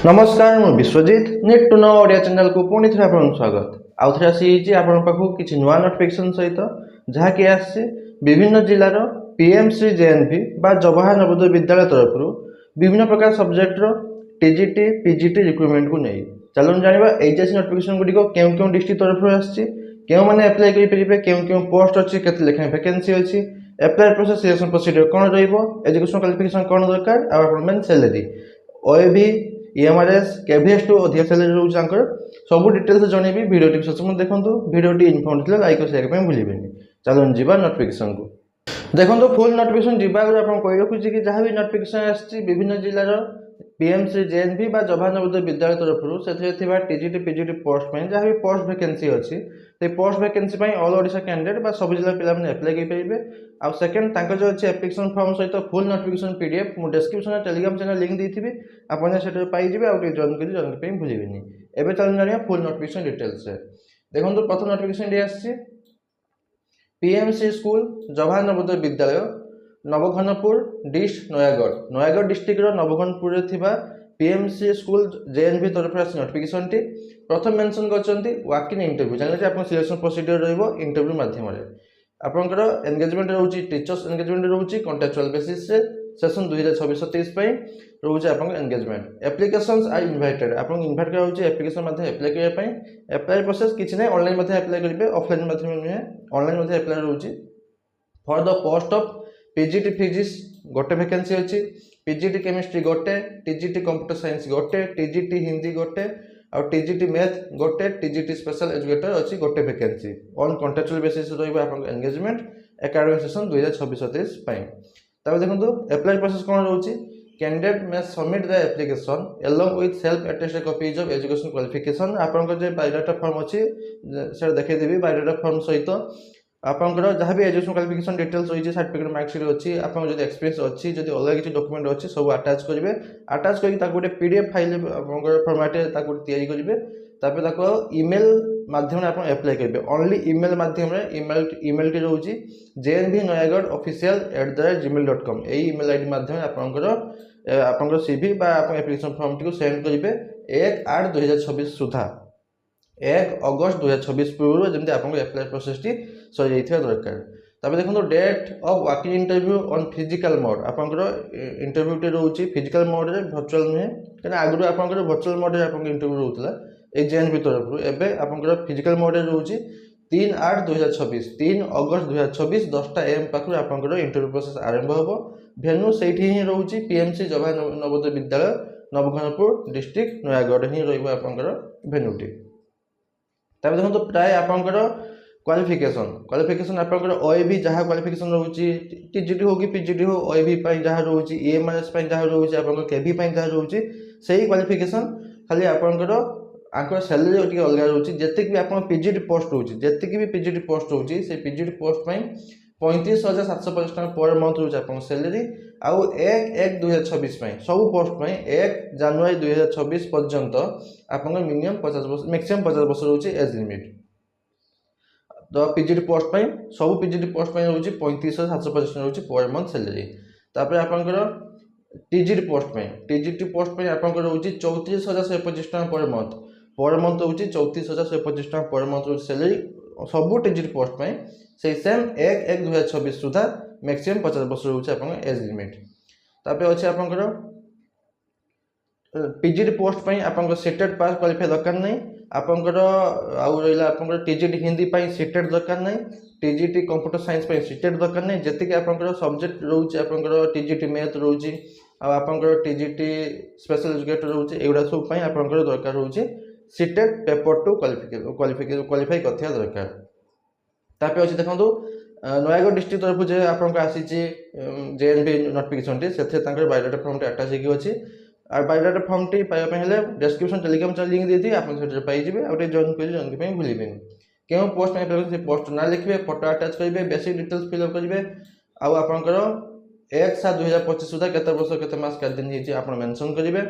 नमस्कार मु विश्वजीत नीट टू नो ओडिया चैनल को पुणी थे आपन स्वागत आउ थे आसी आपन पाखु किछि नुवा नोटिफिकेशन सहित जहा कि आसी विभिन्न जिल्लार पीएमसी जेएनवी बा जवाहर नवोदय विद्यालय तरफ विभिन्न प्रकार सब्जेक्ट रो टीजीटी पीजीटी रिक्रुटमेंट को नहीं चलो जानिबा एचएससी नोटिफिकेशन गुडी को केउ केउ डिस्ट्रिक्ट तरफ आसी केउ माने अप्लाई करि परिबे केउ केउ पोस्ट अछि केते लेखा वैकेंसी अछि अप्लाई प्रोसेस सिलेक्शन प्रोसीजर कोन रहइबो एजुकेशन क्वालिफिकेशन कोन दरकार आ appointment salary OAV EMRS KVS टू अधिक सैलरी रोज जानकर सब डिटेल्स जनइबी वीडियो टिप्स सब देखंतु वीडियोटी इन्फॉर्मेटिव लाइक और शेयर पे भूलिबेनी चलो जीवा नोटिफिकेशन को देखो फुल नोटिफिकेशन जीवा आपन कहि रखुची कि जहां भी नोटिफिकेशन आछि विभिन्न जिल्लार पीएमसी जेएनवी बा जवाहर नवोदय विद्यालय तरफ से टीजीटी पीजीटी पोस्ट में जहां भी पोस्ट वैकेंसी अछि से पोस्ट वैकेंसी पे ऑल ओडिशा कैंडिडेट बा सब जिला पिला माने अप्लाई कर परिबे आ सेकंड तांको जो अछि एप्लीकेशन फॉर्म सहित फुल नोटिफिकेशन पीडीएफ मु डिस्क्रिप्शन टेलीग्राम चैनल लिंक देथिबी आपन सेट पाई जिबे आ जॉइन करी जॉइन पे भूलिबेनी एबे चल जानिया फुल नोटिफिकेशन डिटेल्स से देखो प्रथम नोटिफिकेशन दे आछि पीएमसी स्कूल जवाहर नवोदय विद्यालय नवघनपुर डिस्ट नयागढ़ डिस्ट्रिक्ट नवघनपुर थिबा पीएमसी स्कूल जेएनवी तरफ आसी नोटिफिकेशन टी प्रथम मेंशन करछंती वॉक इन इंटरव्यू जानले जे आपन सिलेक्शन प्रोसीजर रहइबो इंटरव्यू माध्यम रे आपनकर एंगेजमेंट रहउची टीचर्स एंगेजमेंट रहउची कॉन्ट्रैक्चुअल बेसिस से सेशन 2026-27 पई रहउची आपन एंगेजमेंट एप्लीकेशंस आर इनवाइटेड आपन इनवाइट करउची एप्लीकेशन मध्ये अप्लाई करिया पई अप्लाई प्रोसेस किछि नै ऑनलाइन मध्ये अप्लाई करिवे ऑफलाइन मध्ये नै ऑनलाइन मध्ये अप्लाई रहउची for the post of PGT physics गोटे वैकेंसी अछि पीजीटी केमिस्ट्री गोटे टीजीटी कंप्यूटर साइंस गोटे टीजीटी हिंदी गोटे और टीजीटी मैथ गोटे टीजीटी स्पेशल एजुकेटर अछि गोटे वैकेंसी ऑन कॉन्ट्रैक्चुअल बेसिस रहइबो आपन एंगेजमेंट एकेडमिक सेशन 2026-27 पई तबे देखंतु अप्लाई प्रोसेस कोन रहउची candidate may submit the application along with self attested copies of education qualification आपन जे बायोडाटा फॉर्म अछि से देखै देबी बायोडाटा फॉर्म सहित आपनकर जहाँ भी एजुकेशन क्वालिफिकेशन डिटेल्स होइछि सर्टिफिकेट मार्कशीट अछि आपन जदि एक्सपीरियंस अछि जदि अलग किछि डॉक्यूमेंट अछि सब अटैच करिवे अटैच करके ताको गोटे पीडीएफ फाइल आपनकर फॉर्मेट ताको तयारी करिवे तापर ताको ईमेल माध्यम रे आपन अप्लाई करिवे ओनली ईमेल माध्यम रे ईमेल टी रहउछि jnbnoyagarh@gmail.com एई ईमेल आईडी माध्यम रे आपनकर सीवी बा आपन एप्लीकेशन फॉर्म टी को सेंड करिवे 1/8/2026 सुधा 1 अगस्त 2026 पूर्व जमते आपन अप्लाई प्रोसेस टी सरी जाइथिया दरकार तबे देखो date of walk in interview on physical mode आपनकर इंटरव्यू टे रहउची फिजिकल मोड रे वर्चुअल नुहे कना आगु आपनकर वर्चुअल मोड रे आपन इंटरव्यू रहउतला ए जेएनवी तरफ रु एबे आपनकर फिजिकल मोड रे रहउची 3/8/2026 3 अगस्त 2026 10 AM पाखु आपनकर इंटरव्यू प्रोसेस आरंभ होबो भेन्यू सेठी ही रहउची पीएमसी जवाहर नवोदय विद्यालय नवघनपुर डिस्ट्रिक्ट नयागढ़ ही रहइबो आपनकर भेन्यूटी तबे देखो प्राय आपनकर क्वालिफिकेशन आपनकर ओएबी जहाँ क्वालिफिकेशन रहउची टीजीटी हो कि पीजीटी हो ओएबी पई जहाँ रहउची ईएमआरएस पई जहाँ रहउची आपनकर केवी पई जहाँ रहउची सेही क्वालिफिकेशन खाली आपनकर आंकर सैलरी ओटी अलग रहउची जतिक भी आपन पीजीटी पोस्ट रहउची जतिक भी पीजीटी पोस्ट रहउची से पीजीटी पोस्ट पई 35,750 टका पर मंथ रहउची आपन सैलरी आउ 1/1/2026 पई सब पोस्ट पई 1 जनवरी 2026 पर्यंत आपन मिनिमम 50 वर्ष मैक्सिमम 50 वर्ष रहउची एज लिमिट तो पीजीटी पोस्ट पई सब पीजीटी पोस्ट पई रहउची 35,750 रहउची पर मंथ सैलरी तापर आपनकर टीजीटी पोस्ट पई आपनकर रहउची 34,125 टका पर मंथ रहउची 34,125 टका पर मंथ रहउची सैलरी सब टीजीटी पोस्ट पई से सेम 1/1/2026 सुधा मैक्सिमम 50 वर्ष रहउची आपन एज लिमिट तापर अछि आपनकर पीजीटी पोस्ट पई आपनकर सेटेड पास क्वालिफाई दरकार नै आपनकर आउ रहिला आपनकर टीजीटी हिंदी पई सेटेड दरकार नै टीजीटी कंप्यूटर साइंस पई सेटेड दरकार नै जति कि आपनकर सब्जेक्ट रहउची आपनकर टीजीटी मैथ रहउची आ आपनकर टीजीटी स्पेशल एजुकेटर रहउची एगुडा सब पई आपनकर दरकार रहउची सेटेड पेपर टू क्वालिफाई करथिया दरकार तापे अछि देखंतु नयागढ़ डिस्ट्रिक्ट तरफ जे आपनकर आसीची जेएनबी नोटिफिकेशन टी सेथे तांकर बायोडाटा फॉर्म टी अटैच हेकी अछि आ बायोडाटा फॉर्म टी पाइबा पे हेले डिस्क्रिप्शन टेलीग्राम चैनल लिंक देती आपन सेटर पाई जिवे आ जॉइन करि जॉइन पे भूलिबेनी केउ पोस्ट में अप्लाई से पोस्ट ना लिखबे फोटो अटैच करिवे बेसिक डिटेल्स फिल अप करिवे आ आपनकर 1/7/2025 सुधा केते वर्ष केते मास का दिन हिची आपन मेंशन करिवे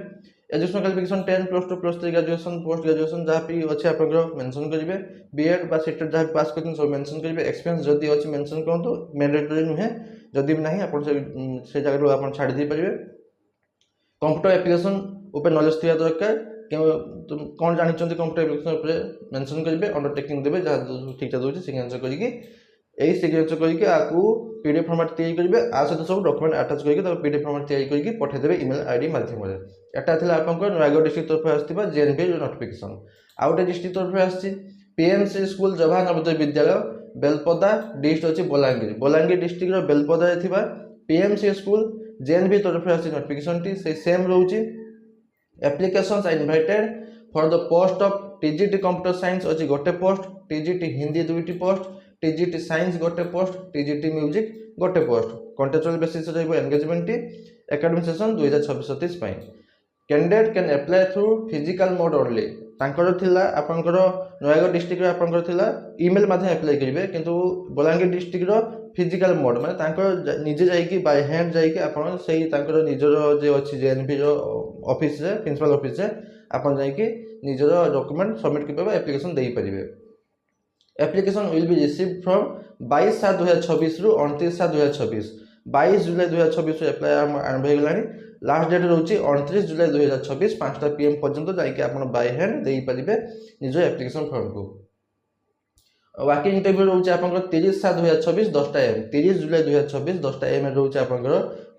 education qualification 10 +2 +3 graduation post graduation जहाँ भी अच्छे आपनकर मेंशन करिवे बीएड बा सेटेड जहाँ पास करथिन सब मेंशन करिवे एक्सपीरियंस जदी अछि मेंशन करंतु मैंडेटरी नुहे जदी भी नाही आपन से जगह आपन छाडी दे परिवे कंप्यूटर एप्लीकेशन ऊपर नॉलेज थिबा दरकार कौन जानते कंप्यूटर एप्लिकेशन मेंशन करेंगे अंडरटेकिंग देवे जहाँ ठीक ठाक दूसरी सिग्नेचर करके यही सिग्नेचर करके आपको पीडीएफ फॉर्मेट तैयारी करेंगे आ सहित सब डॉक्यूमेंट अटैच करके पीडीएफ फॉर्मेट तैयारी करके पठेदेवे ईमेल आईडी माध्यम एटा थिला आपनकर नयागढ़ डिस्ट्रिक्ट तरफ आसथिबा जेएनपी नोटिफिकेशन आउ गोटे डिस्ट्रिक्ट तरफ आसी पीएमसी स्कूल जवाहर नवोदय विद्यालय बेलपदा डिस्ट्रिक्ट अच्छी बलांगीर डिस्ट्रिक्ट बेलपदा थिबा पीएमसी स्कूल जेएनपी तरफ आसी नोटिफिकेशन टी से सेम रोची applications are invited for the post of TGT computer science अच्छी गोटे पोस्ट टीजीटी हिंदी दुईटी पोस्ट टीजीटी साइंस गोटे पोस्ट टीजीटी म्यूजिक गोटे post contractual basis engagement academic session 2026-27 candidate can apply through physical mode only तांकर थिला आपनकर Nayagarh district रे आपनकर थिला ईमेल माध्यम अप्लाई करिवे किंतु बलांगीर डिस्ट्रिक्ट रो फिजिकल मोड माने तांकर निजे जाई कि बाय हैंड जाई कि आपन सेही तांकर निजर जे अछि जेएनपी रो ऑफिस रे प्रिंसिपल ऑफिस रे आपन जाई कि निजर डॉक्यूमेंट सबमिट करबा एप्लिकेशन देई परिवे application will be received from 22/7/2026 रु 29/7/2026 22 जुलाई 2026 रु अप्लाई आरंभ हो गलानी लास्ट डेट रोची 29 जुलाई 2026 5टा PM पर्यंत जाइए आप बाय हैंड दे पारे निज एप्लिकेशन फॉर्म को वाकिंग इंटरव्यू रोचे आप 30/7/2026 10टा AM 30 जुलाई 2026 10टा AM रोचे आप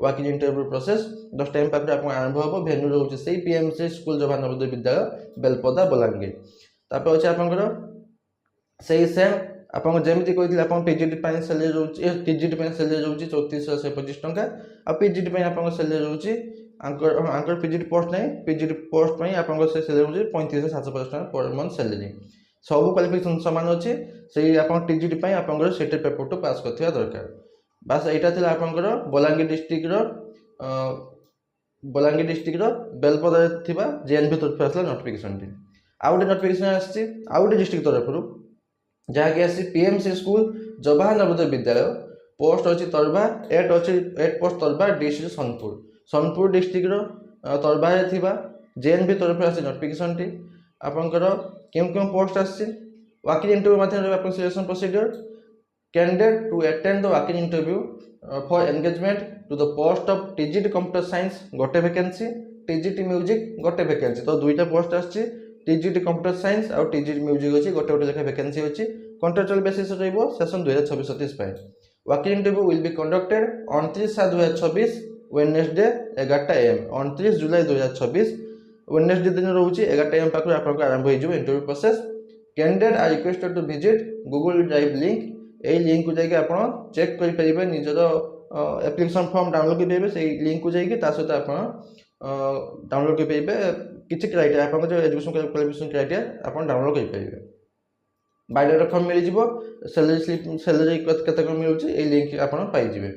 वाकिंग इंटरव्यू प्रोसेस 10टा AM पाखे आप आरंभ हो भेन्यू रोचे से पीएमसी स्कूल जवाहर नवोदय विद्यालय बेलपदा बलांगीर तापर अच्छे आप से सेम आपको जमी कही आप पीजीटी सैलरी रोचे टीजीटी सैलरी रोचे 34,125 टंका आ पीजीटी आप सैलरी रोचे आंकर पीजीटी पोस्ट नहीं पीजीटी पोस्ट आप सैलरी रोचे 35,750 टंका पर मंथ सैलरी सब क्वालिफिकेशन सामान अच्छे से आप टीजीटी आप सेटेड पेपर टू पास करथिबा दरकार बास एटा थिला आपनकर बलांगीर डिस्ट्रिक्ट बेलपदा थिबा जेएनपी तरफ आसला नोटिफिकेशन टी आउ गोटे नोटिफिकेशन आछि आउ गोटे डिस्ट्रिक्ट तरफ जहाँकि आसी पीएमसी स्कूल जवाहर नवोदय विद्यालय पोस्ट अच्छी तरबा 8 पोस्ट तरबा डिस्ट्रिक्ट सोनपुर डिस्ट्रिक्ट तरबा थिबा जेएनपी तरफ आसी नोटिफिकेशन टी आपनकर क्यों पोस्ट आसी वाकिंग इंटरव्यू माध्यम आपन selection procedure candidate to attend the walking interview for engagement to the post of TGT computer science गोटे वैकेंसी टीजीटी म्यूजिक गोटे वैकेंसी तो दुईटा पोस्ट आसी टीजीटी कंप्यूटर साइंस और टीजीटी म्यूजिक अच्छी गोटे गोटे लेखा वैकेंसी अच्छी कॉन्ट्रेक्चुअल बेसिस रहिबो सेशन 2026-27 पाए walking interview will be conducted 29/7/2026 Wednesday 11टा AM 29 जुलाई 2026 वेडनेसडे दिन रोचे 11टा AM पाखु आपन आरंभ हो interview process candidate are requested to visit Google drive link ए लिंक को जाके आपन चेक करि परिबे निजर एप्लिकेशन फॉर्म डाउनलोड कर परिबे से लिंक को जाके ता सहित आपन डाउनलोड कर परिबे किसी क्राइटेरिया आप एजुकेशन क्वालिफिकेशन क्राइटेरिया आप डाउनलोड करेंगे बायोडाटा फॉर्म मिल जाव सैलरी स्लिप सैलरी केते मिलूँ ये लिंक आप पाइबे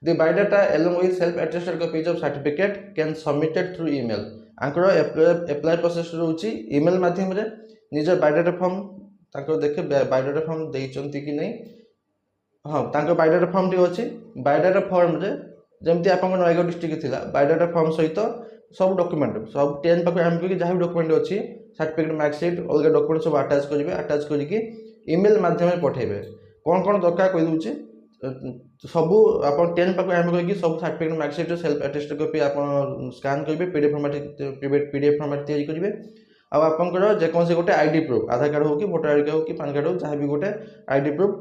the biodata along with self attested copies of certificate can submitted through email आंकर एप्लाई प्रोसेस रोचे ईमेल माध्यम निज बायोडाटा फॉर्म देखे बायोडाटा फॉर्म देइचंती कि नहीं हाँ बायोडाटा फॉर्म टी अच्छी बायोडाटा फॉर्म रे जमती आप नयागढ़ डिस्ट्रिक्ट थिला बायोडाटा फॉर्म सहित सब डॉक्यूमेंट सब 10 पाखे आरंभ करके जहाँ भी डॉक्यूमेंट अच्छी सर्टिफिकेट मार्कशीट अलग डॉक्यूमेंट सब अटैच करेंगे अटैच करके ईमेल माध्यम पठेबे कौन दरकार कही दूचे सबू आप 10 पाखे आरंभ करके सब certificate marksheet self attested copy आप स्कान करेंगे पीडीएफ फॉर्मेट तैयारी करेंगे आपंकर जेकोसी गोटे आईडी प्रूफ आधार कार्ड हो कि वोटर आईडी हो कि पैन कार्ड हो जहाँ भी गोटे आईडी प्रूफ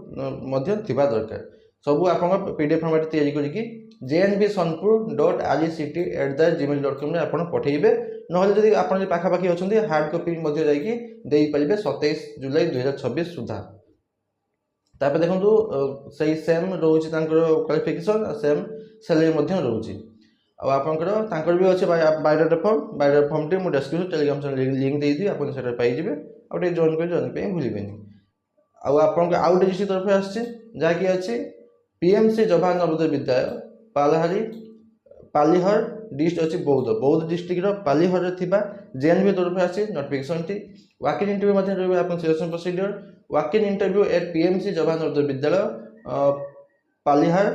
थिबा दरकार सबू आप पीडीएफ फॉर्मेट तैयारी करके jnbsonpur.rgct@gmail.com आप पठेबे नहले जदि आप पाखापाखि अच्छा हार्ड कॉपी जाकि 27 जुलाई 2026 सुधा तापर देखो सही सेम रोचे क्वालिफिकेशन सेम सैलरी रोचे आपंकर भी अच्छे बायोडाटा फॉर्म टी मुझे डिस्क्रिप्शन टेलीग्राम चैनल लिंक देती आप पाइबे आगे जॉइन कर भूलें आउ डिस्ट्रिक्ट तरफ आसी जहाँकि अच्छी पीएमसी जवाहर नवोदय विद्यालय पालीहर डिस्ट्रिक्ट अच्छी बौद्ध डिस्ट्रिक्ट पालीहर जेएनबी तरफ आसी नोटिफिकेशन टी वाकिंग इंटरव्यू रही आप selection procedure walking interview at PMC Jawahar Navodaya Vidyalaya Palihar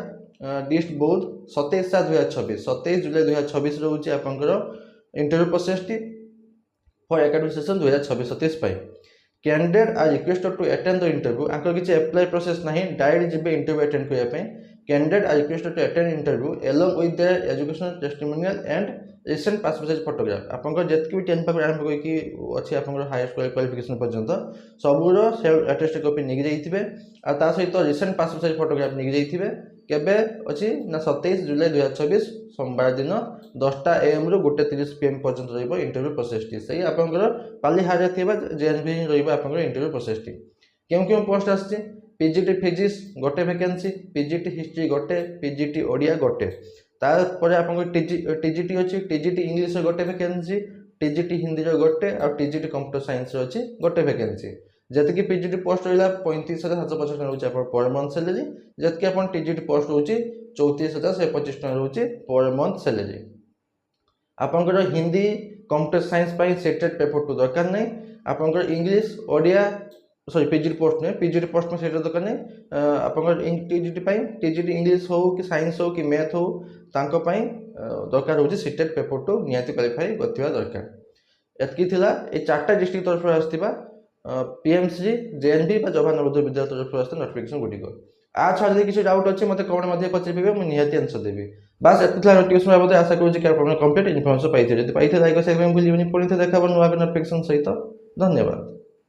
district Boudh 27 जुलाई 2026 रोचे आपंकर इंटरव्यू प्रोसेस टी फॉर एकेडमिक सेशन 2026-27 पाए candidate are requested to attend the interview आंकर किसी अप्लाई प्रोसेस नहीं डायरेक्ट जिबे इंटरव्यू अटेंड करबा पे candidate are requested to attend interview along with their educational testimonial and recent passport size photograph आपंकर जेतकी भी 10 पाक आरंभ करके अछि आपंकर हाईएस्ट क्वालिफिकेशन पर्यंत सबुरो सेल्फ अटेस्टेड कॉपी निकि जाइथिबे आ ता सहित रिसेंट पासपोर्ट साइज फोटोग्राफ निकि जाइथिबे केबे अछि ना 27 जुलाई 2024 सोमवार दिन 10टा AM रु 1:30 PM पर्यंत रहइबो इंटरव्यू प्रोसेस टी सही आपंकर पालीहारे थिबा जेएनबी रहइबो आपंकर इंटरव्यू प्रोसेस टी क्यों पोस्ट आछि पीजीटी फिजिक्स गोटे वैकेंसी पीजीटी हिस्ट्री गोटे पीजीटी ओडिया गोटे तापर आपंकर टीजीटी अछि टीजीटी इंग्लिश गोटे वैकेंसी टीजीटी हिंदी गोटे और टीजीटी कंप्यूटर साइंस अछि गोटे वैकेंसी जतकी पीजीटी पोस्ट रहा 35,750 रोचे पर मंथ सैलरी जतकी अपन टीजीटी पोस्ट रोचे 34,125 रोचे पर मंथ सैलरी आपंकर हिंदी कंप्यूटर साइंस पाई सेटेड पेपर टू दरकार नहीं आपंकर English Odia sorry PGT post नहीं पीजीटी पोस्ट में सेटेड दरकार नहीं आपंकर टीजीटी पाई टीजीटी इंग्लिश हो कि साइंस हो कि मैथ हो तांको पाई दरकार होची सेटेड पेपर टू नियाती क्वालिफाई करथिबा दरकार एतकी थिला ए चारटा डिस्ट्रिक्ट तरफ आस्तिबा पीएमसी जेएनबी बा जवाहर नवोदय विद्यालय तरफ आस्ते नोटिफिकेशन गुडी को आ छाड़ी किसी डाउट अच्छे मते कमेंट मध्ये पचेबे मु निहाती आंसर देबी बस एतला नोटिफिकेशन बाबत आशा करू जे कंप्लीट इन्फॉर्मेशन पाइथे जदि पाइथे लाइक शेयर करबे भूलिबेनी पुणी देखा नुआ नोटिफिकेशन सहित धन्यवाद।